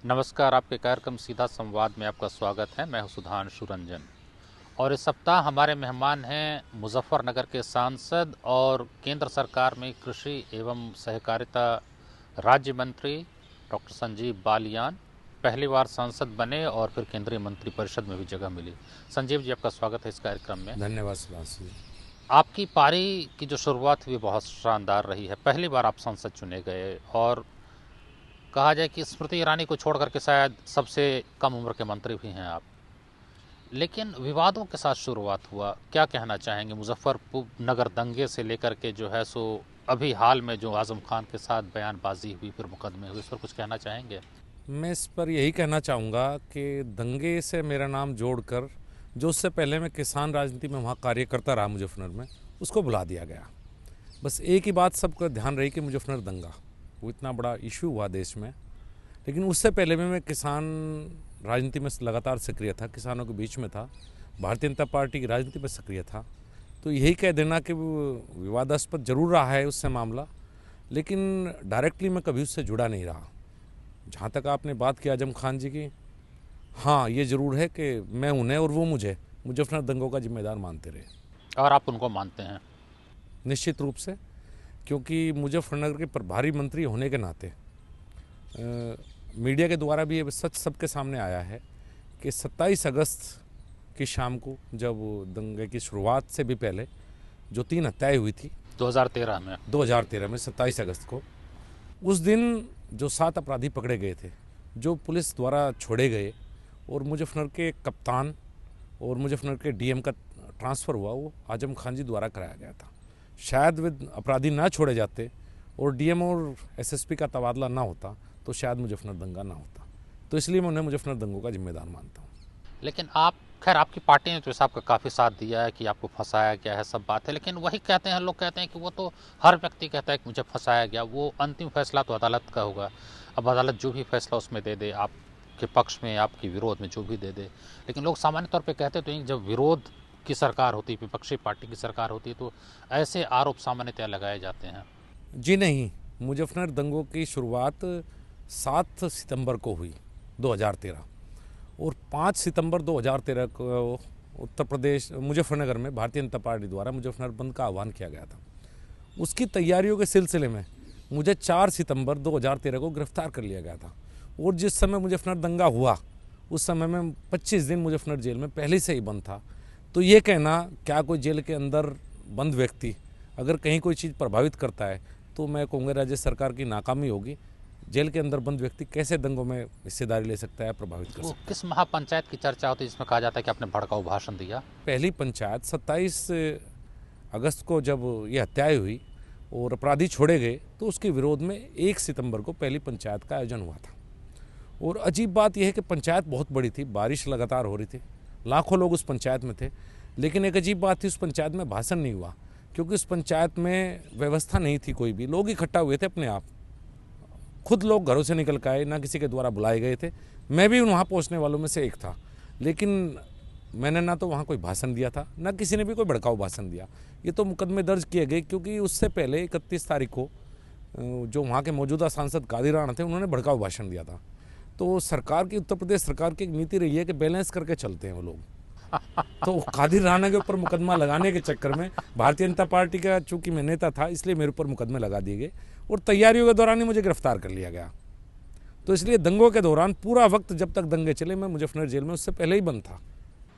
नमस्कार, आपके कार्यक्रम सीधा संवाद में आपका स्वागत है। मैं हूं सुधांशु रंजन और इस सप्ताह हमारे मेहमान हैं मुजफ्फरनगर के सांसद और केंद्र सरकार में कृषि एवं सहकारिता राज्य मंत्री डॉक्टर संजीव बालियान। पहली बार सांसद बने और फिर केंद्रीय मंत्रिपरिषद में भी जगह मिली। संजीव जी, आपका स्वागत है इस कार्यक्रम में। धन्यवाद सुभाष जी। आपकी पारी की जो शुरुआत हुई बहुत शानदार रही है। पहली बार आप सांसद चुने गए और कहा जाए कि स्मृति ईरानी को छोड़ करके शायद सबसे कम उम्र के मंत्री भी हैं आप। लेकिन विवादों के साथ शुरुआत हुआ, क्या कहना चाहेंगे? मुजफ्फरनगर दंगे से लेकर के जो है सो अभी हाल में जो आजम खान के साथ बयानबाजी हुई, फिर मुकदमे हुए, इस पर कुछ कहना चाहेंगे? मैं इस पर यही कहना चाहूँगा कि दंगे से मेरा नाम जोड़कर जो उससे पहले मैं किसान राजनीति में वहाँ कार्य करता रहा मुजफ्फरनगर में, उसको बुला दिया गया। बस एक ही बात सबका ध्यान रही कि मुजफ्फरनगर दंगा वो इतना बड़ा इशू हुआ देश में, लेकिन उससे पहले भी मैं किसान राजनीति में लगातार सक्रिय था, किसानों के बीच में था, भारतीय जनता पार्टी की राजनीति में सक्रिय था। तो यही कह देना कि वो विवादास्पद जरूर रहा है उससे मामला, लेकिन डायरेक्टली मैं कभी उससे जुड़ा नहीं रहा। जहाँ तक आपने बात की आजम खान जी की, हाँ ये ज़रूर है कि मैं उन्हें और वो मुझे मुजफ्फरनगर दंगों का जिम्मेदार मानते रहे। और आप उनको मानते हैं? निश्चित रूप से, क्योंकि मुजफ्फरनगर के प्रभारी मंत्री होने के नाते मीडिया के द्वारा भी ये सच सबके सामने आया है कि 27 अगस्त की शाम को, जब दंगे की शुरुआत से भी पहले जो 3 हत्याएं हुई थी 2013 में 2013 में 27 अगस्त को, उस दिन जो 7 अपराधी पकड़े गए थे, जो पुलिस द्वारा छोड़े गए और मुजफ्फरनगर के कप्तान और मुजफ्फरनगर के डीएम का ट्रांसफ़र हुआ, वो आजम खान जी द्वारा कराया गया था। शायद वे अपराधी ना छोड़े जाते और डीएम और एसएसपी का तबादला ना होता तो शायद मुजफ्फरनगर दंगा ना होता। तो इसलिए मैं उन्हें मुजफ्फरनगर दंगों का जिम्मेदार मानता हूँ। लेकिन आप, खैर आपकी पार्टी ने तो इस आपका काफ़ी साथ दिया है कि आपको फंसाया गया है, सब बात है, लेकिन वही कहते हैं, लोग कहते हैं कि वो तो हर व्यक्ति कहता है कि मुझे फंसाया गया। वो अंतिम फैसला तो अदालत का होगा। अब अदालत जो भी फैसला उसमें दे दे, आपके पक्ष में आपके विरोध में जो भी दे दे, लेकिन लोग सामान्य तौर पर कहते तो हैं जब विरोध की सरकार होती है, विपक्षी पार्टी की सरकार होती है, तो ऐसे आरोप सामान्यतः लगाए जाते हैं। जी नहीं, मुजफ्फरनगर दंगों की शुरुआत 7 सितंबर को हुई 2013 और 5 सितंबर 2013 को उत्तर प्रदेश मुजफ्फरनगर में भारतीय जनता पार्टी द्वारा मुजफ्फरनगर बंद का आह्वान किया गया था। उसकी तैयारियों के सिलसिले में मुझे 4 सितंबर 2013 को गिरफ्तार कर लिया गया था और जिस समय मुजफ्फरनगर दंगा हुआ उस समय में 25 दिन मुजफ्फरनगर जेल में पहले से ही बंद था। तो ये कहना, क्या कोई जेल के अंदर बंद व्यक्ति अगर कहीं कोई चीज़ प्रभावित करता है, तो मैं कहूँगा राज्य सरकार की नाकामी होगी। जेल के अंदर बंद व्यक्ति कैसे दंगों में हिस्सेदारी ले सकता है, प्रभावित कर वो सकता है? किस महापंचायत की चर्चा होती है जिसमें कहा जाता है कि आपने भड़काऊ भाषण दिया? पहली पंचायत 27 अगस्त को जब ये हत्याएं हुई और अपराधी छोड़े गए, तो उसके विरोध में 1 सितंबर को पहली पंचायत का आयोजन हुआ था। और अजीब बात यह है कि पंचायत बहुत बड़ी थी, बारिश लगातार हो रही थी, लाखों लोग उस पंचायत में थे, लेकिन एक अजीब बात थी, उस पंचायत में भाषण नहीं हुआ क्योंकि उस पंचायत में व्यवस्था नहीं थी। कोई भी लोग इकट्ठा हुए थे अपने आप, खुद लोग घरों से निकल के आए, ना किसी के द्वारा बुलाए गए थे। मैं भी वहाँ पहुँचने वालों में से एक था, लेकिन मैंने ना तो वहाँ कोई भाषण दिया था, ना किसी ने भी कोई भड़काऊ भाषण दिया। ये तो मुकदमे दर्ज किए गए क्योंकि उससे पहले 31 तारीख को जो वहाँ के मौजूदा सांसद कादिर राणा थे, उन्होंने भड़काऊ भाषण दिया था। तो सरकार की, उत्तर प्रदेश सरकार की एक नीति रही है कि बैलेंस करके चलते हैं वो लोग। तो कादिर राणा के ऊपर मुकदमा लगाने के चक्कर में भारतीय जनता पार्टी का, चूंकि मैं नेता था, इसलिए मेरे ऊपर मुकदमे लगा दिए गए और तैयारियों के दौरान ही मुझे गिरफ्तार कर लिया गया। तो इसलिए दंगों के दौरान पूरा वक्त जब तक दंगे चले, मैं मुजफ्फरनगर जेल में उससे पहले ही बंद था।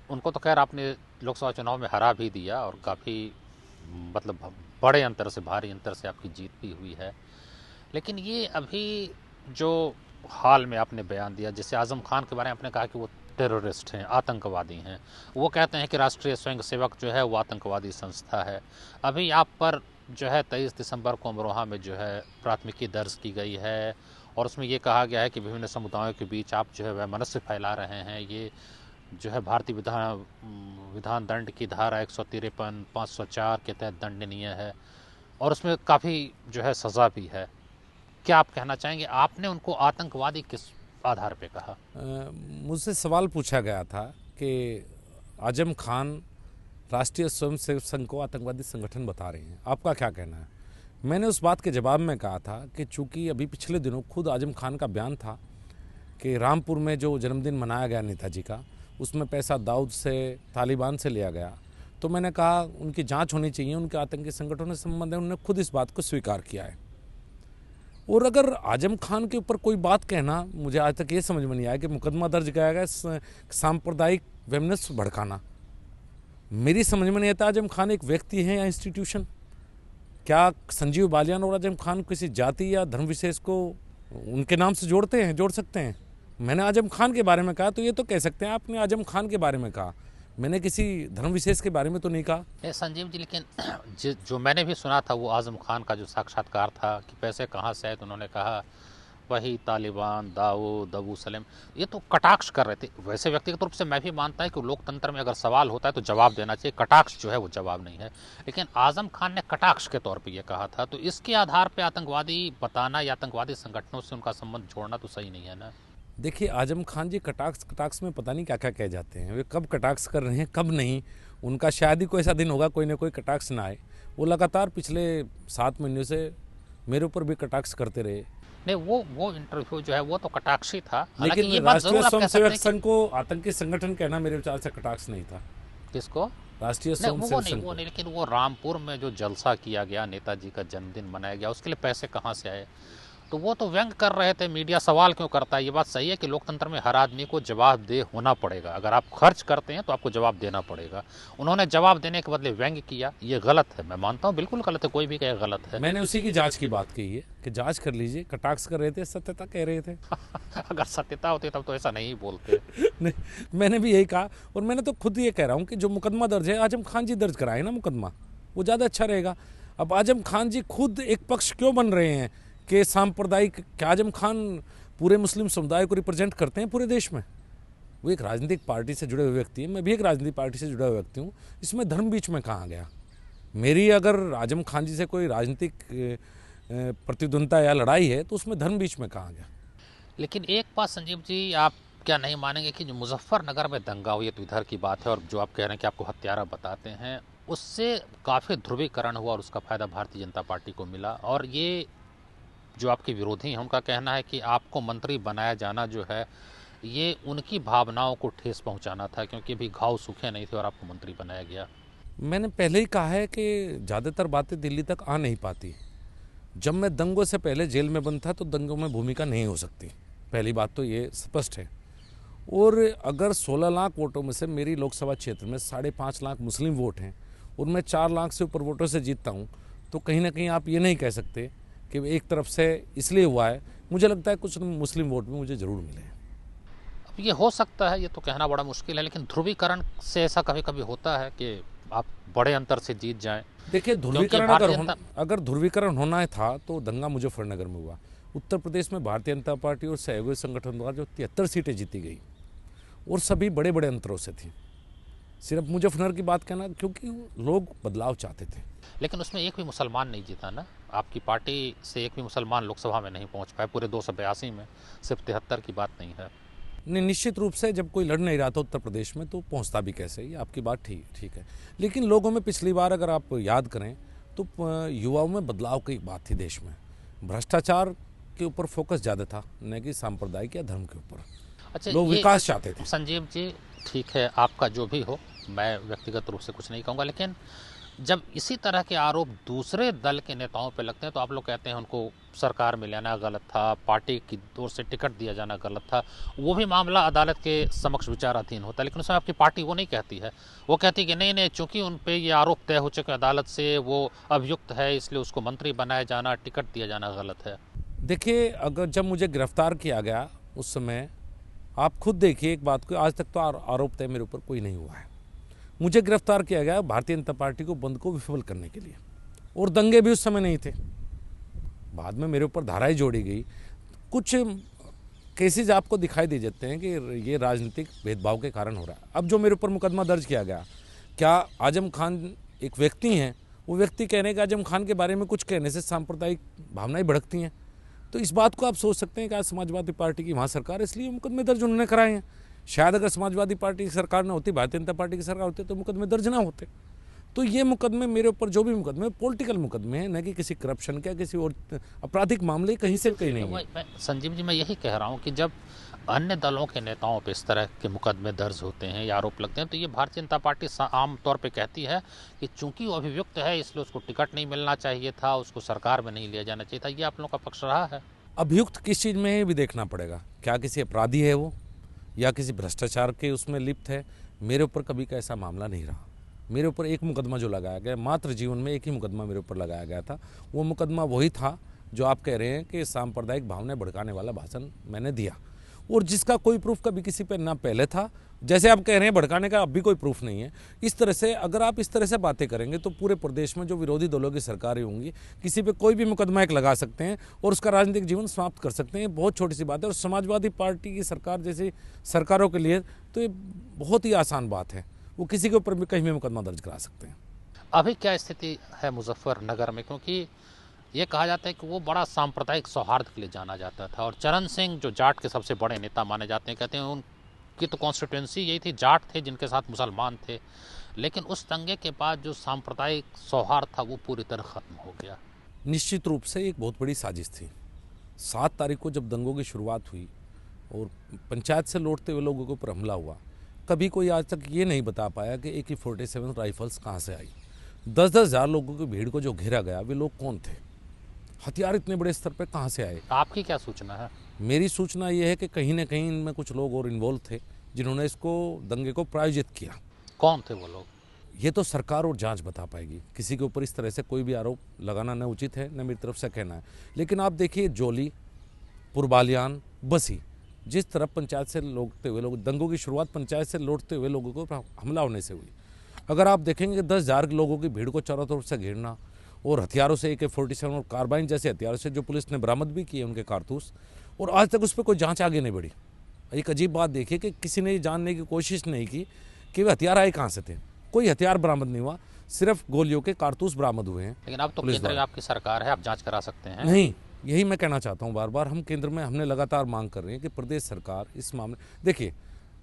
उनको तो खैर आपने लोकसभा चुनाव में हरा भी दिया और काफ़ी मतलब बड़े अंतर से, भारी अंतर से आपकी जीत भी हुई है। लेकिन ये अभी जो हाल में आपने बयान दिया, जैसे आजम खान के बारे में आपने कहा कि वो टेररिस्ट हैं, आतंकवादी हैं, वो कहते हैं कि राष्ट्रीय स्वयंसेवक जो है वो आतंकवादी संस्था है। अभी आप पर जो है 23 दिसंबर को अमरोहा में जो है प्राथमिकी दर्ज की गई है और उसमें ये कहा गया है कि विभिन्न समुदायों के बीच आप जो है वैमनस्य फैला रहे हैं। ये जो है भारतीय विधान दंड की धारा 153, 504 के तहत दंडनीय है और उसमें काफ़ी जो है सज़ा भी है। क्या आप कहना चाहेंगे, आपने उनको आतंकवादी किस आधार पे कहा? मुझसे सवाल पूछा गया था कि आजम खान राष्ट्रीय स्वयंसेवक संघ को आतंकवादी संगठन बता रहे हैं, आपका क्या कहना है? मैंने उस बात के जवाब में कहा था कि चूंकि अभी पिछले दिनों खुद आजम खान का बयान था कि रामपुर में जो जन्मदिन मनाया गया नेताजी का, उसमें पैसा दाऊद से, तालिबान से लिया गया। तो मैंने कहा उनकी जांच होनी चाहिए, उनके आतंकी संगठनों से संबंध है। उन्होंने खुद इस बात को स्वीकार किया है। और अगर आजम खान के ऊपर कोई बात कहना, मुझे आज तक ये समझ में नहीं आया कि मुकदमा दर्ज किया गया सांप्रदायिक वेमनस भड़काना। मेरी समझ में नहीं आता आजम खान एक व्यक्ति है या इंस्टीट्यूशन। क्या संजीव बालियान और आजम खान किसी जाति या धर्म विशेष को उनके नाम से जोड़ सकते हैं? मैंने आजम खान के बारे में कहा तो ये तो कह सकते हैं आपने आजम खान के बारे में कहा, मैंने किसी धर्म विशेष के बारे में तो नहीं कहा। नहीं संजीव जी, लेकिन जो मैंने भी सुना था वो आजम खान का जो साक्षात्कार था कि पैसे कहाँ से आए, तो उन्होंने कहा वही तालिबान, दाऊद, अबू सलेम, ये तो कटाक्ष कर रहे थे। वैसे व्यक्तिगत रूप से मैं भी मानता है कि लोकतंत्र में अगर सवाल होता है तो जवाब देना चाहिए, कटाक्ष जो है वो जवाब नहीं है। लेकिन आजम खान ने कटाक्ष के तौर पे ये कहा था, तो इसके आधार पे आतंकवादी बताना या आतंकवादी संगठनों से उनका संबंध जोड़ना तो सही नहीं है ना। देखिए आजम खान जी कटाक्ष में पता नहीं क्या क्या कह जाते हैं, वे कब कटाक्ष कर रहे हैं कब नहीं, उनका शायद ही कोई ऐसा दिन होगा कोई ना कोई कटाक्ष ना आए। वो लगातार पिछले 7 महीनों से मेरे ऊपर भी कटाक्ष करते रहे। नहीं, वो इंटरव्यू जो है वो तो कटाक्षी था। लेकिन राष्ट्रीय स्वयंसेवक संघ को आतंकी संगठन कहना मेरे विचार से कटाक्ष नहीं था। किसको? राष्ट्रीय स्वयंसेवक संघ वो नहीं, लेकिन वो रामपुर में जो जलसा किया गया, नेताजी का जन्मदिन मनाया गया, उसके लिए पैसे कहाँ से आए, तो वो तो व्यंग कर रहे थे। मीडिया सवाल क्यों करता है? ये बात सही है कि लोकतंत्र में हर आदमी को जवाबदेह होना पड़ेगा। अगर आप खर्च करते हैं तो आपको जवाब देना पड़ेगा। उन्होंने जवाब देने के बदले व्यंग किया, ये गलत है। मैं मानता हूँ बिल्कुल गलत है, कोई भी कहे गलत है। मैंने उसी की जांच की बात कही है कि जांच कर लीजिए, कटाक्ष कर रहे थे, सत्यता कह रहे थे। अगर सत्यता होती तब तो ऐसा नहीं बोलते। नहीं, मैंने भी यही कहा। और मैंने तो खुद ये कह रहा हूँ कि जो मुकदमा दर्ज है, आजम खान जी दर्ज कराए ना मुकदमा, वो ज़्यादा अच्छा रहेगा। अब आजम खान जी खुद एक पक्ष क्यों बन रहे हैं कि सांप्रदायिक? क्या आजम खान पूरे मुस्लिम समुदाय को रिप्रेजेंट करते हैं पूरे देश में? वो एक राजनीतिक पार्टी से जुड़े हुए व्यक्ति हैं, मैं भी एक राजनीतिक पार्टी से जुड़ा हुआ व्यक्ति हूँ। इसमें धर्म बीच में कहाँ गया? मेरी अगर आजम खान जी से कोई राजनीतिक प्रतिद्वंदता या लड़ाई है तो उसमें धर्म बीच में कहाँ गया? लेकिन एक बात संजीव जी, आप क्या नहीं मानेंगे कि जो मुजफ्फरनगर में दंगा हुई है तो इधर की बात है, और जो आप कह रहे हैं कि आपको हत्यारा बताते हैं, उससे काफ़ी ध्रुवीकरण हुआ और उसका फ़ायदा भारतीय जनता पार्टी को मिला। और ये जो आपके विरोधी हैं उनका कहना है कि आपको मंत्री बनाया जाना जो है ये उनकी भावनाओं को ठेस पहुंचाना था, क्योंकि अभी घाव सूखे नहीं थे और आपको मंत्री बनाया गया। मैंने पहले ही कहा है कि ज़्यादातर बातें दिल्ली तक आ नहीं पाती। जब मैं दंगों से पहले जेल में बंद था तो दंगों में भूमिका नहीं हो सकती, पहली बात तो ये स्पष्ट है। और अगर 16 लाख वोटों में से मेरी लोकसभा क्षेत्र में 5.5 लाख मुस्लिम वोट हैं और मैं 4 लाख से ऊपर वोटों से जीतता हूँ, तो कहीं ना कहीं आप ये नहीं कह सकते कि एक तरफ से इसलिए हुआ है। मुझे लगता है कुछ मुस्लिम वोट भी मुझे ज़रूर मिले। अब ये हो सकता है, ये तो कहना बड़ा मुश्किल है, लेकिन ध्रुवीकरण से ऐसा कभी कभी होता है कि आप बड़े अंतर से जीत जाएं। देखिए ध्रुवीकरण अगर ध्रुवीकरण होना था तो दंगा मुजफ्फरनगर में हुआ। उत्तर प्रदेश में भारतीय जनता पार्टी और सहयोगी संगठन द्वारा जो 73 सीटें जीती गई और सभी बड़े बड़े अंतरों से थी। सिर्फ मुजफ्फरनगर की बात कहना, क्योंकि लोग बदलाव चाहते थे। लेकिन उसमें एक भी मुसलमान नहीं जीता ना, आपकी पार्टी से एक भी मुसलमान लोकसभा में नहीं पहुंच पाए पूरे 282 में, सिर्फ 73 की बात नहीं है। नहीं, निश्चित रूप से जब कोई लड़ नहीं रहा था उत्तर प्रदेश में तो पहुंचता भी कैसे, ये आपकी बात ठीक है। लेकिन लोगों में पिछली बार अगर आप याद करें तो युवाओं में बदलाव की बात थी देश में। भ्रष्टाचार के ऊपर फोकस ज़्यादा था, न कि सांप्रदायिक या धर्म के ऊपर। अच्छा, लोग विकास चाहते थे। संजीव जी ठीक है, आपका जो भी हो, मैं व्यक्तिगत रूप से कुछ नहीं कहूँगा, लेकिन जब इसी तरह के आरोप दूसरे दल के नेताओं पे लगते हैं तो आप लोग कहते हैं उनको सरकार में लेना गलत था, पार्टी की ओर से टिकट दिया जाना गलत था। वो भी मामला अदालत के समक्ष विचाराधीन होता है, लेकिन उसमें आपकी पार्टी वो नहीं कहती है। वो कहती है कि नहीं, चूंकि उन पे ये आरोप तय हो चुके अदालत से, वो अभियुक्त है, इसलिए उसको मंत्री बनाया जाना, टिकट दिया जाना गलत है। देखिए, अगर जब मुझे गिरफ्तार किया गया उस समय आप खुद देखिए एक बात को, आज तक तो आरोप तय मेरे ऊपर कोई नहीं हुआ है। मुझे गिरफ्तार किया गया भारतीय जनता पार्टी को बंद को विफल करने के लिए, और दंगे भी उस समय नहीं थे। बाद में मेरे ऊपर धाराएं जोड़ी गई। कुछ केसेज आपको दिखाई दे जाते हैं कि ये राजनीतिक भेदभाव के कारण हो रहा है। अब जो मेरे ऊपर मुकदमा दर्ज किया गया, क्या आजम खान एक व्यक्ति हैं, वो व्यक्ति कहने के आजम खान के बारे में कुछ कहने से सांप्रदायिक भावनाएं भड़कती हैं? तो इस बात को आप सोच सकते हैं कि आज समाजवादी पार्टी की वहाँ सरकार, इसलिए मुकदमे दर्ज उन्होंने कराए हैं। शायद अगर समाजवादी पार्टी की सरकार ना होती, भारतीय जनता पार्टी की सरकार होती, तो मुकदमे दर्ज ना होते। तो ये मुकदमे मेरे ऊपर जो भी मुकदमे पॉलिटिकल मुकदमे हैं, न कि किसी करप्शन के किसी और आपराधिक मामले कहीं से कहीं नहीं है। संजीव जी, मैं यही कह रहा हूँ कि जब अन्य दलों के नेताओं पे इस तरह के मुकदमे दर्ज होते हैं या आरोप लगते हैं तो ये भारतीय जनता पार्टी आम तौर पे कहती है कि चूंकि वो अभियुक्त है इसलिए उसको टिकट नहीं मिलना चाहिए था, उसको सरकार में नहीं लिया जाना चाहिए था। ये आप लोगों का पक्ष रहा है? अभियुक्त किस चीज़ में है भी देखना पड़ेगा, क्या किसी अपराधी है वो या किसी भ्रष्टाचार के उसमें लिप्त है। मेरे ऊपर कभी का ऐसा मामला नहीं रहा। मेरे ऊपर एक मुकदमा जो लगाया गया, मात्र जीवन में एक ही मुकदमा मेरे ऊपर लगाया गया था। वो मुकदमा वही था जो आप कह रहे हैं कि सांप्रदायिक भावना भड़काने वाला भाषण मैंने दिया, और जिसका कोई प्रूफ कभी किसी पे ना पहले था, जैसे आप कह रहे हैं भड़काने का अब भी कोई प्रूफ नहीं है। इस तरह से अगर आप इस तरह से बातें करेंगे तो पूरे प्रदेश में जो विरोधी दलों की सरकारें होंगी किसी पे कोई भी मुकदमा एक लगा सकते हैं और उसका राजनीतिक जीवन समाप्त कर सकते हैं। बहुत छोटी सी बात है, और समाजवादी पार्टी की सरकार जैसी सरकारों के लिए तो ये बहुत ही आसान बात है, वो किसी के ऊपर भी कहीं भी मुकदमा दर्ज करा सकते हैं। अभी क्या स्थिति है मुजफ्फरनगर में? क्योंकि ये कहा जाता है कि वो बड़ा सांप्रदायिक सौहार्द के लिए जाना जाता था, और चरण सिंह जो जाट के सबसे बड़े नेता माने जाते हैं, कहते हैं उनकी तो कॉन्स्टिट्यूंसी यही थी, जाट थे जिनके साथ मुसलमान थे, लेकिन उस दंगे के बाद जो सांप्रदायिक सौहार्द था वो पूरी तरह खत्म हो गया। निश्चित रूप से एक बहुत बड़ी साजिश थी। 7 तारीख को जब दंगों की शुरुआत हुई और पंचायत से लौटते हुए लोगों के ऊपर हमला हुआ, कभी कोई आज तक ये नहीं बता पाया कि AK-47 राइफल्स कहाँ से आई। 10-10 हज़ार लोगों की भीड़ को जो घेरा गया वे लोग कौन थे, हथियार इतने बड़े स्तर पर कहाँ से आए? आपकी क्या सूचना है? मेरी सूचना ये है कि कहीं ना कहीं इनमें कुछ लोग और इन्वॉल्व थे जिन्होंने इसको दंगे को प्रायोजित किया। कौन थे वो लोग? ये तो सरकार और जांच बता पाएगी। किसी के ऊपर इस तरह से कोई भी आरोप लगाना न उचित है, न मेरी तरफ से कहना है। लेकिन आप देखिए जोली, पुरबालियान, बसी, जिस तरफ पंचायत से लौटते हुए लोग, दंगों की शुरुआत पंचायत से लौटते हुए लोगों को हमला होने से हुई। अगर आप देखेंगे 10 हज़ार लोगों की भीड़ को चारों तरफ से घेरना और हथियारों से AK-47 और कार्बाइन जैसे हथियारों से जो पुलिस ने बरामद भी किए उनके कारतूस, और आज तक उस पर कोई जांच आगे नहीं बढ़ी। एक अजीब बात देखिए कि किसी ने जानने की कोशिश नहीं की कि वे हथियार आए कहाँ से थे। कोई हथियार बरामद नहीं हुआ, सिर्फ गोलियों के कारतूस बरामद हुए हैं। लेकिन अब तो केंद्र में आपकी सरकार है, आप जांच करा सकते हैं। नहीं, यही मैं कहना चाहता हूँ। बार बार हम केंद्र में हमने लगातार मांग कर रहे हैं कि प्रदेश सरकार इस मामले, देखिए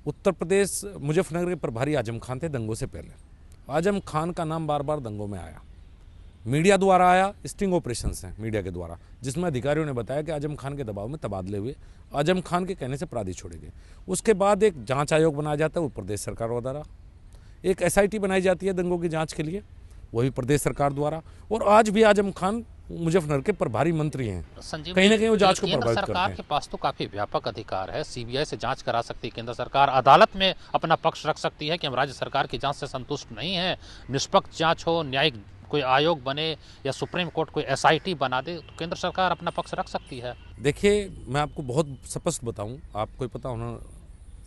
उत्तर प्रदेश मुजफ्फरनगर के प्रभारी आजम खान थे दंगों से पहले। आजम खान का नाम बार बार दंगों में आया, मीडिया द्वारा आया, स्टिंग ऑपरेशंस हैं मीडिया के द्वारा, जिसमें अधिकारियों ने बताया कि आजम खान के दबाव में तबादले हुए, आजम खान के कहने से अपराधी छोड़े गए। उसके बाद एक जांच आयोग बनाया जाता है, वो प्रदेश सरकार द्वारा। एक SIT बनाई जाती है दंगों की जांच के लिए, वही प्रदेश सरकार द्वारा। और आज भी आजम खान मुजफ्फरनगर के प्रभारी मंत्री हैं, कहीं ना कहीं वो जांच को प्रभावित करते हैं। सरकार के पास तो काफी व्यापक अधिकार है, CBI से जांच करा सकती है केंद्र सरकार, अदालत में अपना पक्ष रख सकती है कि हम राज्य सरकार की जांच से संतुष्ट नहीं है, निष्पक्ष जांच हो, न्यायिक कोई आयोग बने या सुप्रीम कोर्ट कोई SIT बना दे, तो केंद्र सरकार अपना पक्ष रख सकती है। देखिए मैं आपको बहुत स्पष्ट बताऊं, आपको पता होना,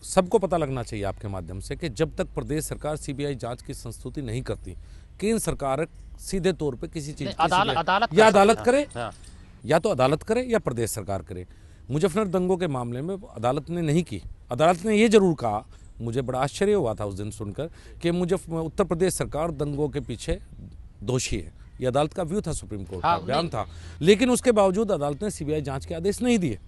सबको पता लगना चाहिए आपके माध्यम से कि जब तक प्रदेश सरकार CBI जांच की संस्तुति नहीं करती, केंद्र सरकार सीधे तौर पे किसी चीज अदालत या अदालत करे, या तो अदालत करे या प्रदेश सरकार करे। मुजफ्फरनगर दंगों के मामले में अदालत ने नहीं की। अदालत ने ये जरूर कहा, मुझे बड़ा आश्चर्य हुआ था उस दिन सुनकर, कि उत्तर प्रदेश सरकार दंगों के पीछे दोषी है। ये अदालत का व्यू था, सुप्रीम कोर्ट का बयान था। लेकिन उसके बावजूद अदालत ने CBI जांच के आदेश नहीं दिए,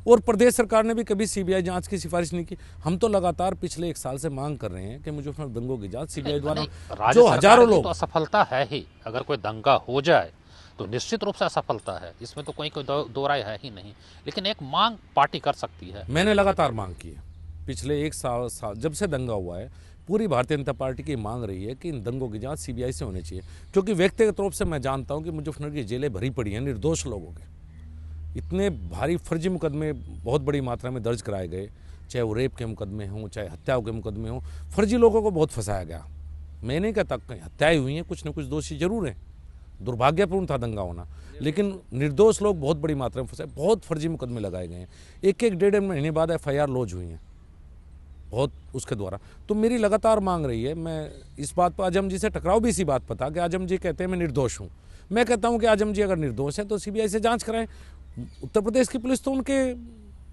और प्रदेश सरकार ने भी कभी CBI जांच की सिफारिश नहीं की। हम तो लगातार पिछले 1 साल से मांग कर रहे हैं कि मुजफ्फरनगर दंगों की जांच CBI द्वारा, जो हजारों लोग, तो असफलता है ही, अगर कोई दंगा हो जाए तो निश्चित रूप से असफलता है, इसमें तो कोई दो राय है ही नहीं। लेकिन एक मांग पार्टी कर सकती है। मैंने लगातार मांग की है पिछले 1 साल जब से दंगा हुआ है। पूरी भारतीय जनता पार्टी की मांग रही है कि इन दंगों की जांच CBI से होनी चाहिए, क्योंकि व्यक्तिगत रूप से मैं जानता हूं कि मुजफ्फरनगर की जेलें भरी पड़ी हैं निर्दोष लोगों के। इतने भारी फर्जी मुकदमे बहुत बड़ी मात्रा में दर्ज कराए गए, चाहे वो रेप के मुकदमे हों, चाहे हत्याओं के मुकदमे हों। फर्जी लोगों को बहुत फंसाया गया। मैं नहीं कहता कहीं हत्याएं हुई हैं, कुछ न कुछ दोषी जरूर हैं, दुर्भाग्यपूर्ण था दंगा होना, लेकिन निर्दोष लोग बहुत बड़ी मात्रा में फंसे। बहुत फर्जी मुकदमे लगाए गए हैं, एक 1-1.5 महीने बाद FIR लॉन्च हुई हैं बहुत उसके द्वारा। तो मेरी लगातार मांग रही है, मैं इस बात पर आजम जी से टकराव भी इसी बात पर था कि आजम जी कहते हैं मैं निर्दोष हूँ। मैं कहता हूँ कि आजम जी अगर निर्दोष है तो CBI से जांच कराएं। उत्तर प्रदेश की पुलिस तो उनके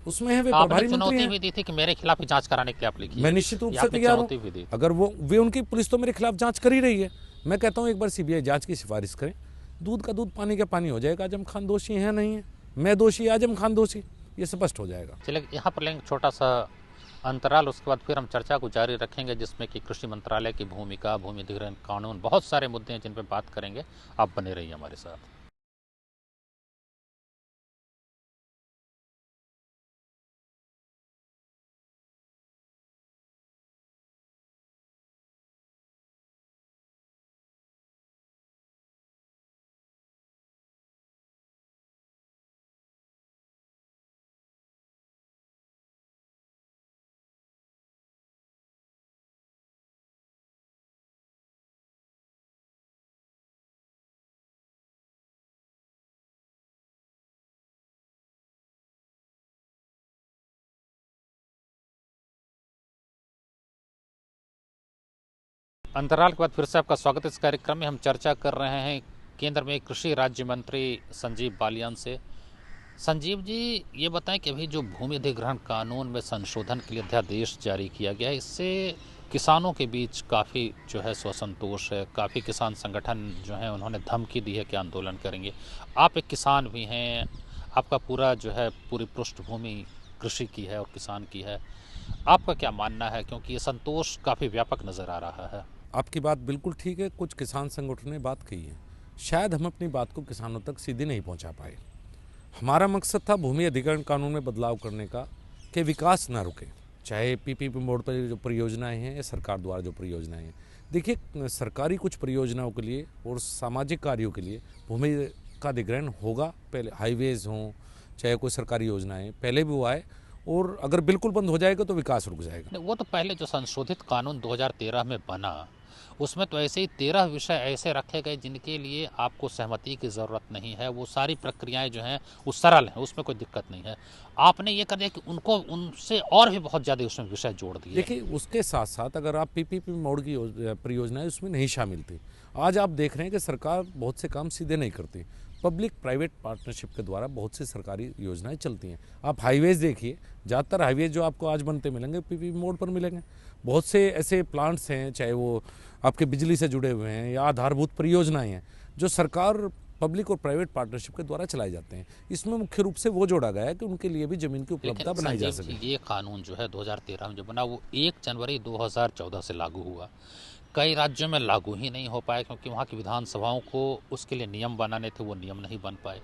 उसमें है, वे प्रभारी मंत्री भी दी थी कि मेरे खिलाफ ही जांच कराने के लिए आप लिखिए। मैं निश्चित रूप से तैयार हूँ। अगर वे उनकी पुलिस तो मेरे खिलाफ जांच कर ही रही है। मैं कहता हूँ एक बार CBI जांच की सिफारिश करें, दूध का दूध पानी का पानी हो जाएगा। आजम खान दोषी है नहीं है, मैं दोषी, आजम खान दोषी, ये स्पष्ट हो जाएगा। चलिए यहाँ पर लेंगे छोटा सा अंतराल, उसके बाद फिर हम चर्चा को जारी रखेंगे, जिसमें कि कृषि मंत्रालय की भूमिका, भूमि अधिग्रहण कानून, बहुत सारे मुद्दे हैं जिन पर बात करेंगे। आप बने रहिए हमारे साथ। अंतराल के बाद फिर से आपका स्वागत है इस कार्यक्रम में। हम चर्चा कर रहे हैं केंद्र में कृषि राज्य मंत्री संजीव बालियान से। संजीव जी, ये बताएं कि अभी जो भूमि अधिग्रहण कानून में संशोधन के लिए अध्यादेश जारी किया गया है, इससे किसानों के बीच काफ़ी जो है सो असंतोष है। काफ़ी किसान संगठन जो है उन्होंने धमकी दी है कि आंदोलन करेंगे। आप एक किसान भी हैं, आपका पूरा जो है पूरी पृष्ठभूमि कृषि की है और किसान की है। आपका क्या मानना है, क्योंकि ये संतोष काफ़ी व्यापक नज़र आ रहा है। आपकी बात बिल्कुल ठीक है। कुछ किसान संगठनों ने बात कही है, शायद हम अपनी बात को किसानों तक सीधी नहीं पहुंचा पाए। हमारा मकसद था भूमि अधिग्रहण कानून में बदलाव करने का कि विकास ना रुके, चाहे पीपीपी मोड पर जो परियोजनाएं हैं या सरकार द्वारा जो परियोजनाएं हैं। देखिए, सरकारी कुछ परियोजनाओं के लिए और सामाजिक कार्यों के लिए भूमि का अधिग्रहण होगा। पहले हाईवेज हों, चाहे कोई सरकारी योजनाएं, पहले भी हुआ है, और अगर बिल्कुल बंद हो जाएगा तो विकास रुक जाएगा। वो तो पहले जो संशोधित कानून 2013 में बना, उसमें तो ऐसे ही 13 विषय ऐसे रखे गए जिनके लिए आपको सहमति की ज़रूरत नहीं है। वो सारी प्रक्रियाएं जो हैं वो सरल हैं, उसमें कोई दिक्कत नहीं है। आपने ये कर दिया कि उनको उनसे और भी बहुत ज़्यादा उसमें विषय जोड़ दिए। देखिए, उसके साथ साथ अगर आप पीपीपी मोड की परियोजनाएं उसमें नहीं शामिल थी। आज आप देख रहे हैं कि सरकार बहुत से काम सीधे नहीं करती। पब्लिक प्राइवेट पार्टनरशिप के द्वारा बहुत सी सरकारी योजनाएं चलती हैं। आप हाईवेज देखिए, ज़्यादातर हाईवेज जो आपको आज बनते मिलेंगे पीपीपी मोड पर मिलेंगे। बहुत से ऐसे प्लांट्स हैं, चाहे वो आपके बिजली से जुड़े हुए हैं या आधारभूत परियोजनाएं हैं, जो सरकार पब्लिक और प्राइवेट पार्टनरशिप के द्वारा चलाए जाते हैं। इसमें मुख्य रूप से वो जोड़ा गया है कि उनके लिए भी जमीन की उपलब्धता बनाई जा सके। ये कानून जो है 2013 में जो बना, वो 1 जनवरी 2014 से लागू हुआ। कई राज्यों में लागू ही नहीं हो पाया, क्योंकि वहाँ की विधानसभाओं को उसके लिए नियम बनाने थे, वो नियम नहीं बन पाए।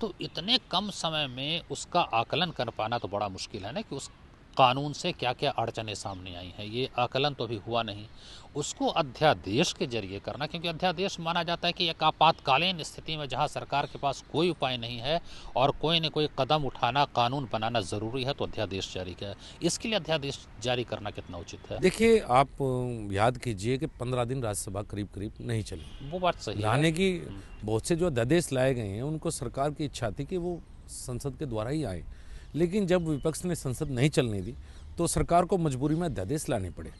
तो इतने कम समय में उसका आकलन कर पाना तो बड़ा मुश्किल है ना, कि उस कानून से क्या क्या अड़चनें सामने आई हैं। ये आकलन तो अभी हुआ नहीं। उसको अध्यादेश के जरिए करना, क्योंकि अध्यादेश माना जाता है कि एक आपातकालीन स्थिति में जहां सरकार के पास कोई उपाय नहीं है और कोई न कोई कदम उठाना, कानून बनाना ज़रूरी है, तो अध्यादेश जारी किया। इसके लिए अध्यादेश जारी करना कितना उचित है? देखिए, आप याद कीजिए कि 15 दिन राज्यसभा करीब करीब नहीं चली। वो बात सही है। लाने की बहुत से जो अध्यादेश लाए गए हैं, उनको सरकार की इच्छा थी कि वो संसद के द्वारा ही आए, लेकिन जब विपक्ष ने संसद नहीं चलने दी तो सरकार को मजबूरी में अध्यादेश लाने पड़े।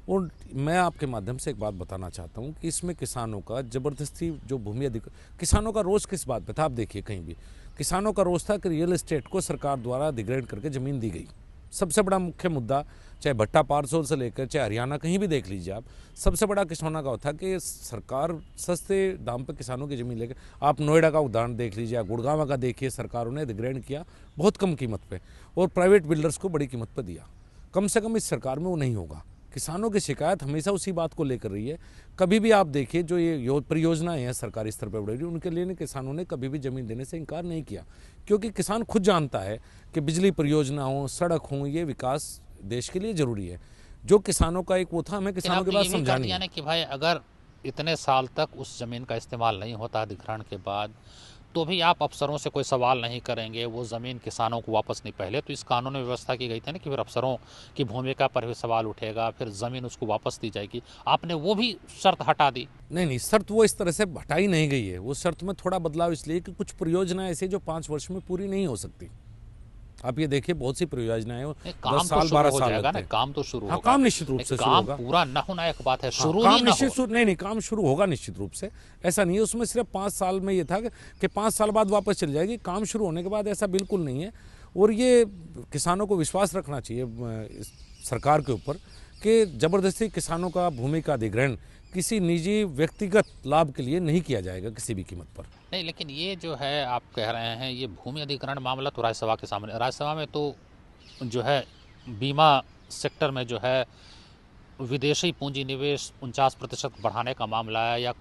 और मैं आपके माध्यम से एक बात बताना चाहता हूँ कि इसमें किसानों का ज़बरदस्ती जो भूमि अधिग्रहण, किसानों का रोष किस बात पे था? आप देखिए, कहीं भी किसानों का रोष था कि रियल एस्टेट को सरकार द्वारा अधिग्रहण करके ज़मीन दी गई। सबसे बड़ा मुख्य मुद्दा, चाहे भट्टा पारसोल से लेकर चाहे हरियाणा कहीं भी देख लीजिए आप, सबसे बड़ा किसानों का था कि सरकार सस्ते दाम पर किसानों की ज़मीन लेकर। आप नोएडा का उदाहरण देख लीजिए, गुड़गांव का देखिए, सरकारों ने अधिग्रहण किया बहुत कम कीमत पे और प्राइवेट बिल्डर्स को बड़ी कीमत पर दिया। कम से कम इस सरकार में वो नहीं होगा। किसानों की शिकायत हमेशा उसी बात को लेकर रही है। कभी भी आप देखिए, जो ये परियोजनाएं हैं सरकारी स्तर पर बढ़ रही, उनके लिए किसानों ने कभी भी ज़मीन देने से इनकार नहीं किया, क्योंकि किसान खुद जानता है कि बिजली परियोजना हो, सड़क हो, ये विकास देश के लिए ज़रूरी है। जो किसानों का एक वो था, हमें किसानों के पास समझानी है कि भाई अगर इतने साल तक उस ज़मीन का इस्तेमाल नहीं होता अधिग्रहण के बाद, तो भी आप अफसरों से कोई सवाल नहीं करेंगे, वो ज़मीन किसानों को वापस नहीं। पहले तो इस कानून में व्यवस्था की गई थी ना कि फिर अफसरों की भूमिका पर भी सवाल उठेगा, फिर ज़मीन उसको वापस दी जाएगी। आपने वो भी शर्त हटा दी। नहीं, शर्त वो इस तरह से हटाई नहीं गई है। वो शर्त में थोड़ा बदलाव इसलिए कि कुछ परियोजनाएं ऐसी जो 5 वर्ष में पूरी नहीं हो सकती। आप ये देखिए, बहुत सी परियोजनाएं 10 साल 12 साल लगते हैं। काम तो शुरू होगा। काम निश्चित रूप से शुरू होगा। पूरा न होना एक बात है, शुरू काम ही ना निश्चित हो। नहीं, काम शुरू होगा निश्चित रूप से। ऐसा नहीं है उसमें सिर्फ 5 साल में ये था कि 5 साल बाद वापस चली जाएगी। काम शुरू होने के बाद ऐसा बिल्कुल नहीं है। और ये किसानों को विश्वास रखना चाहिए सरकार के ऊपर कि जबरदस्ती किसानों का भूमि का अधिग्रहण किसी निजी व्यक्तिगत लाभ के लिए नहीं किया जाएगा किसी भी कीमत पर। नहीं, लेकिन ये जो है आप कह रहे हैं, ये भूमि अधिग्रहण मामला तो राज्यसभा के सामने, राज्यसभा में तो जो है बीमा सेक्टर में जो है विदेशी पूंजी निवेश 49% बढ़ाने का मामला है या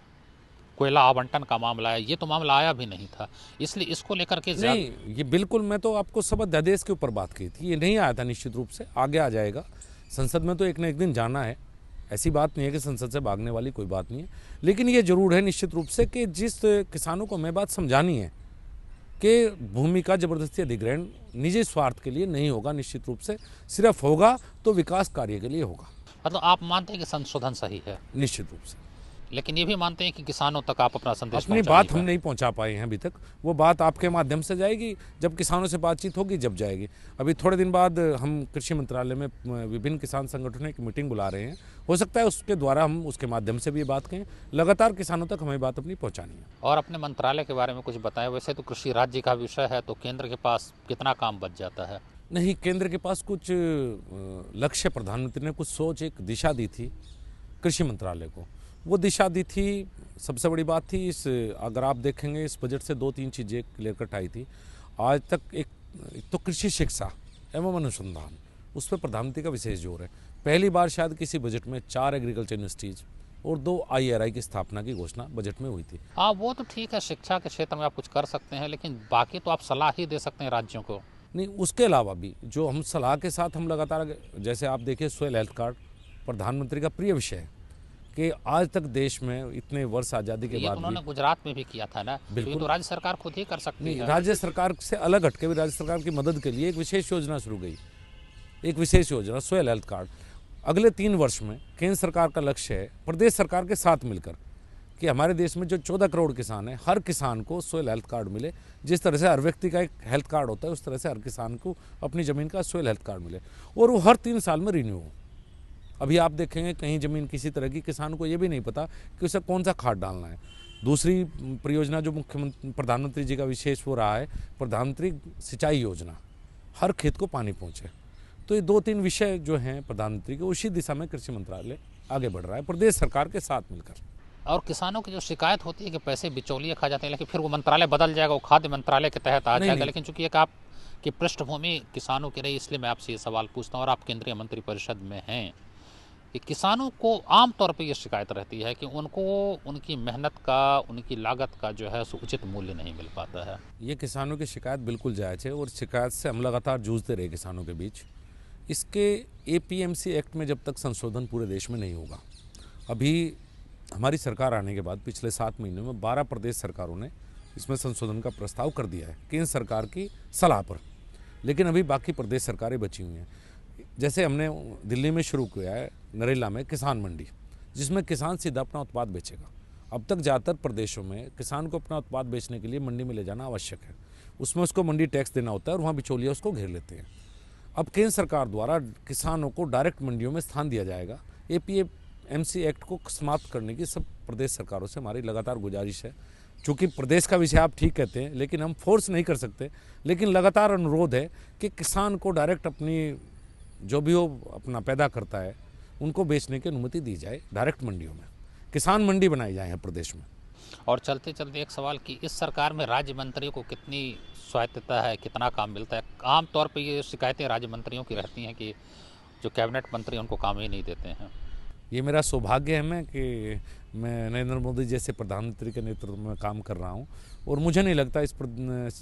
कोयला आवंटन का मामला है, ये तो मामला आया भी नहीं था, इसलिए इसको लेकर के नहीं, ये बिल्कुल, मैं तो आपको सब अध्यादेश के ऊपर बात की थी, ये नहीं आया था निश्चित रूप से, आगे आ जाएगा। संसद में तो एक न एक दिन जाना है, ऐसी बात नहीं है कि संसद से भागने वाली कोई बात नहीं है, लेकिन ये जरूर है निश्चित रूप से कि जिस किसानों को हमें बात समझानी है कि भूमि का जबरदस्ती अधिग्रहण निजी स्वार्थ के लिए नहीं होगा, निश्चित रूप से सिर्फ होगा तो विकास कार्य के लिए होगा। मतलब आप मानते हैं कि संशोधन सही है? निश्चित रूप से। लेकिन ये भी मानते हैं कि किसानों तक आप अपना संदेश अपनी बात हम नहीं पहुंचा पाए हैं अभी तक, वो बात आपके माध्यम से जाएगी, जब किसानों से बातचीत होगी जब जाएगी। अभी थोड़े दिन बाद हम कृषि मंत्रालय में विभिन्न किसान संगठनों की मीटिंग बुला रहे हैं, हो सकता है उसके द्वारा हम उसके माध्यम से भी बात कहें। लगातार किसानों तक हमें बात अपनी पहुँचानी है। और अपने मंत्रालय के बारे में कुछ बताएं। वैसे तो कृषि राज्य का विषय है, तो केंद्र के पास कितना काम बच जाता है? नहीं, केंद्र के पास कुछ लक्ष्य, प्रधानमंत्री ने कुछ सोच, एक दिशा दी थी कृषि मंत्रालय को, वो दिशा दी थी। सबसे बड़ी बात थी, इस अगर आप देखेंगे इस बजट से 2-3 चीज़ें क्लियर कट आई थी आज तक। एक तो कृषि शिक्षा एवं अनुसंधान, उस पर प्रधानमंत्री का विशेष जोर है। पहली बार शायद किसी बजट में 4 एग्रीकल्चर यूनिवर्सिटीज़ और 2 IRI की स्थापना की घोषणा बजट में हुई थी। हाँ, वो तो ठीक है, शिक्षा के क्षेत्र में आप कुछ कर सकते हैं, लेकिन बाकी तो आप सलाह ही दे सकते हैं राज्यों को। नहीं, उसके अलावा भी जो हम सलाह के साथ हम लगातार, जैसे आप देखिए सोयल हेल्थ कार्ड प्रधानमंत्री का प्रिय विषय है कि आज तक देश में इतने वर्ष आज़ादी के बाद उन्होंने गुजरात में भी किया था ना, बिल्कुल। तो राज्य सरकार खुद ही कर सकती है। राज्य सरकार से अलग हटके भी राज्य सरकार की मदद के लिए एक विशेष योजना शुरू गई, एक विशेष योजना सोयल हेल्थ कार्ड। अगले 3 वर्ष में केंद्र सरकार का लक्ष्य है प्रदेश सरकार के साथ मिलकर कि हमारे देश में जो 14 करोड़ किसान हैं, हर किसान को सोयल हेल्थ कार्ड मिले। जिस तरह से हर व्यक्ति का एक हेल्थ कार्ड होता है, उस तरह से हर किसान को अपनी ज़मीन का सोयल हेल्थ कार्ड मिले और वो हर 3 साल में रिन्यू हो। अभी आप देखेंगे कहीं ज़मीन किसी तरह की, किसान को ये भी नहीं पता कि उसे कौन सा खाद डालना है। दूसरी परियोजना जो मुख्यमंत्री प्रधानमंत्री जी का विशेष वो रहा है, प्रधानमंत्री सिंचाई योजना, हर खेत को पानी पहुँचे। तो ये 2-3 विषय जो हैं प्रधानमंत्री के, उसी दिशा में कृषि मंत्रालय आगे बढ़ रहा है प्रदेश सरकार के साथ मिलकर। और किसानों की जो शिकायत होती है कि पैसे बिचौलिए खा जाते हैं, लेकिन फिर वो मंत्रालय बदल जाएगा, वो खाद्य मंत्रालय के तहत आ जाएगा। लेकिन चूंकि एक आपकी पृष्ठभूमि किसानों की रही, इसलिए मैं आपसे ये सवाल पूछता हूँ, और आप केंद्रीय मंत्रिपरिषद में हैं, कि किसानों को आमतौर पर ये शिकायत रहती है कि उनको उनकी मेहनत का, उनकी लागत का जो है उचित मूल्य नहीं मिल पाता है। ये किसानों की शिकायत बिल्कुल जायज़ है और शिकायत से हम लगातार जूझते रहे किसानों के बीच। इसके APMC एक्ट में जब तक संशोधन पूरे देश में नहीं होगा, अभी हमारी सरकार आने के बाद पिछले 7 महीनों में 12 प्रदेश सरकारों ने इसमें संशोधन का प्रस्ताव कर दिया है केंद्र सरकार की सलाह पर, लेकिन अभी बाकी प्रदेश सरकारें बची हुई हैं। जैसे हमने दिल्ली में शुरू किया है नरेला में किसान मंडी, जिसमें किसान सीधा अपना उत्पाद बेचेगा। अब तक ज़्यादातर प्रदेशों में किसान को अपना उत्पाद बेचने के लिए मंडी में ले जाना आवश्यक है, उसमें उसको मंडी टैक्स देना होता है और वहाँ बिचौलिया उसको घेर लेते हैं। अब केंद्र सरकार द्वारा किसानों को डायरेक्ट मंडियों में स्थान दिया जाएगा। APMC एक्ट को समाप्त करने की सब प्रदेश सरकारों से हमारी लगातार गुजारिश है। चूँकि प्रदेश का विषय आप ठीक कहते हैं, लेकिन हम फोर्स नहीं कर सकते, लेकिन लगातार अनुरोध है कि किसान को डायरेक्ट अपनी जो भी वो अपना पैदा करता है उनको बेचने की अनुमति दी जाए डायरेक्ट मंडियों में, किसान मंडी बनाई जाए हैं प्रदेश में। और चलते चलते एक सवाल कि इस सरकार में राज्य मंत्रियों को कितनी स्वायत्तता है, कितना काम मिलता है? आमतौर पर ये शिकायतें राज्य मंत्रियों की रहती हैं कि जो कैबिनेट मंत्री उनको काम ही नहीं देते हैं। ये मेरा सौभाग्य है मैं नरेंद्र मोदी जैसे प्रधानमंत्री के नेतृत्व में काम कर रहा हूँ और मुझे नहीं लगता इस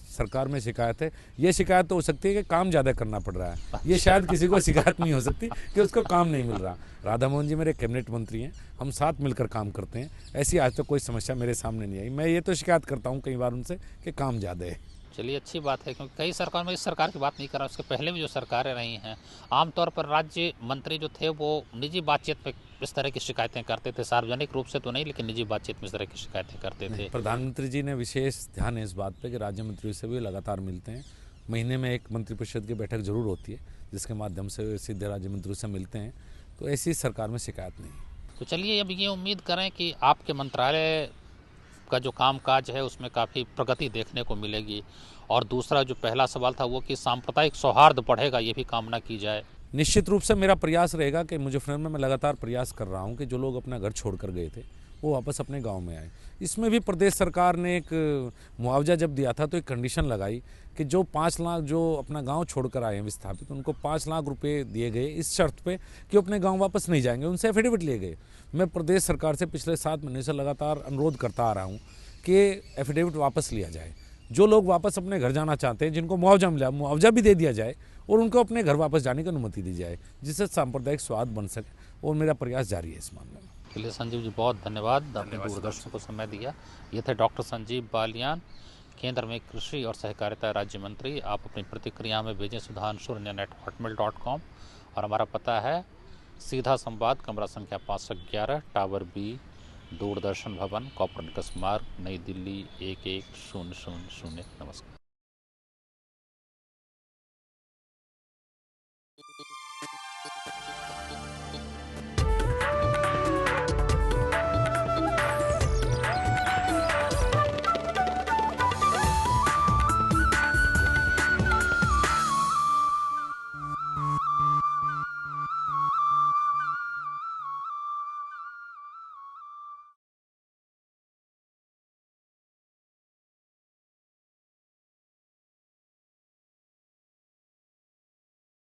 सरकार में शिकायत है। ये शिकायत तो हो सकती है कि काम ज़्यादा करना पड़ रहा है, ये शायद किसी को शिकायत नहीं हो सकती कि उसको काम नहीं मिल रहा। राधा मोहन जी मेरे कैबिनेट मंत्री हैं, हम साथ मिलकर काम करते हैं, ऐसी आज तक कोई समस्या मेरे सामने नहीं आई। मैं ये तो शिकायत करता हूँ कई बार उनसे कि काम ज़्यादा है। चलिए, अच्छी बात है, क्योंकि कई सरकार में, इस सरकार की बात नहीं कर रहा, उसके पहले भी जो सरकारें रही हैं, आमतौर पर राज्य मंत्री जो थे वो निजी बातचीत पे इस तरह की शिकायतें करते थे, सार्वजनिक रूप से तो नहीं, लेकिन निजी बातचीत में इस तरह की शिकायतें करते थे। प्रधानमंत्री जी ने विशेष ध्यान है इस बात पे कि राज्य मंत्रियों से भी लगातार मिलते हैं। महीने में एक मंत्रिपरिषद की बैठक जरूर होती है जिसके माध्यम से सीधे राज्य मंत्रियों से मिलते हैं, तो ऐसी सरकार में शिकायत नहीं। तो चलिए, अब ये उम्मीद करें कि आपके मंत्रालय का जो कामकाज है उसमें काफ़ी प्रगति देखने को मिलेगी। और दूसरा जो पहला सवाल था वो कि सांप्रदायिक सौहार्द बढ़ेगा, ये भी कामना की जाए। निश्चित रूप से मेरा प्रयास रहेगा कि मुजफ्फरनगर में मैं लगातार प्रयास कर रहा हूँ कि जो लोग अपना घर छोड़ कर गए थे वो वापस अपने गांव में आए। इसमें भी प्रदेश सरकार ने एक मुआवजा जब दिया था तो एक कंडीशन लगाई कि जो 5 लाख जो अपना गांव छोड़कर आए हैं विस्थापित, उनको 5 लाख रुपए दिए गए इस शर्त पे कि अपने गांव वापस नहीं जाएंगे। उनसे एफिडेविट लिए गए। मैं प्रदेश सरकार से पिछले 7 महीने से लगातार अनुरोध करता आ रहा हूँ कि एफिडेविट वापस लिया जाए। जो लोग वापस अपने घर जाना चाहते हैं, जिनको मुआवजा मिला, मुआवजा भी दे दिया जाए और उनको अपने घर वापस जाने की अनुमति दी जाए, जिससे सांप्रदायिक स्वाद बन सके। और मेरा प्रयास जारी है इस मामले में। चलिए संजीव जी, बहुत धन्यवाद, आपने दूरदर्शन को समय दिया। ये थे डॉक्टर संजीव बालियान, केंद्र में कृषि और सहकारिता राज्य मंत्री। आप अपनी प्रतिक्रिया में भेजें sudhanshu@hotmail.com और हमारा पता है सीधा संवाद, कमरा संख्या 511, टावर बी, दूरदर्शन भवन, कोपरनिकस मार्ग, नई दिल्ली 11000। नमस्कार।